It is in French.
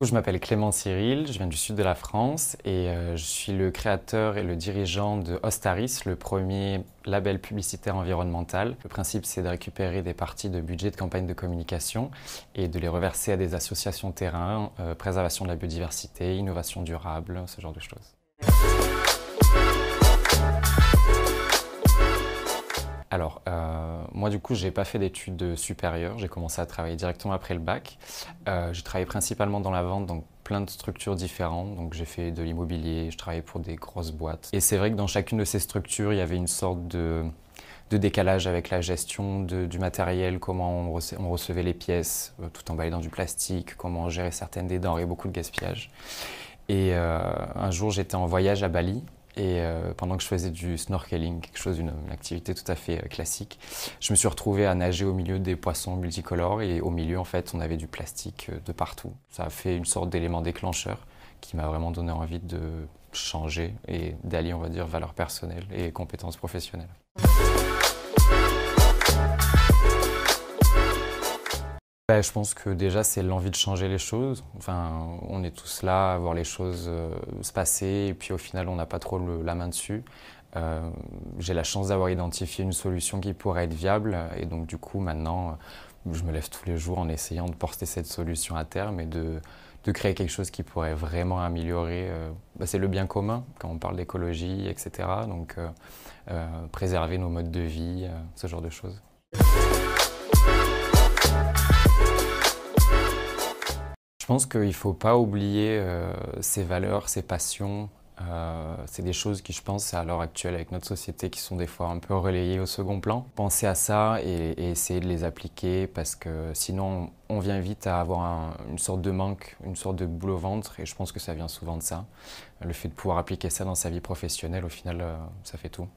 Je m'appelle Clément Cyril, je viens du sud de la France et je suis le créateur et le dirigeant de Hostaris, le premier label publicitaire environnemental. Le principe, c'est de récupérer des parties de budget de campagne de communication et de les reverser à des associations terrain, préservation de la biodiversité, innovation durable, ce genre de choses. Alors, moi du coup, j'ai pas fait d'études supérieures, j'ai commencé à travailler directement après le bac. J'ai travaillé principalement dans la vente, donc plein de structures différentes. Donc j'ai fait de l'immobilier, je travaillais pour des grosses boîtes. Et c'est vrai que dans chacune de ces structures, il y avait une sorte de décalage avec la gestion du matériel, comment on recevait les pièces, tout emballé dans du plastique, comment on gérait certaines des denrées, beaucoup de gaspillage. Et un jour, j'étais en voyage à Bali. Et pendant que je faisais du snorkeling, quelque chose, une activité tout à fait classique, je me suis retrouvé à nager au milieu des poissons multicolores et au milieu, en fait, on avait du plastique de partout. Ça a fait une sorte d'élément déclencheur qui m'a vraiment donné envie de changer et d'allier, on va dire, valeurs personnelles et compétences professionnelles. Je pense que déjà, c'est l'envie de changer les choses. Enfin, on est tous là à voir les choses se passer et puis au final, on n'a pas trop la main dessus. J'ai la chance d'avoir identifié une solution qui pourrait être viable et donc du coup, maintenant, je me lève tous les jours en essayant de porter cette solution à terme et de créer quelque chose qui pourrait vraiment améliorer. C'est le bien commun quand on parle d'écologie, etc. Donc, préserver nos modes de vie, ce genre de choses. Je pense qu'il ne faut pas oublier ses valeurs, ses passions. C'est des choses qui, je pense, à l'heure actuelle avec notre société, qui sont des fois un peu relayées au second plan. Penser à ça et essayer de les appliquer parce que sinon, on vient vite à avoir une sorte de manque, une sorte de boule au ventre et je pense que ça vient souvent de ça. Le fait de pouvoir appliquer ça dans sa vie professionnelle, au final, ça fait tout.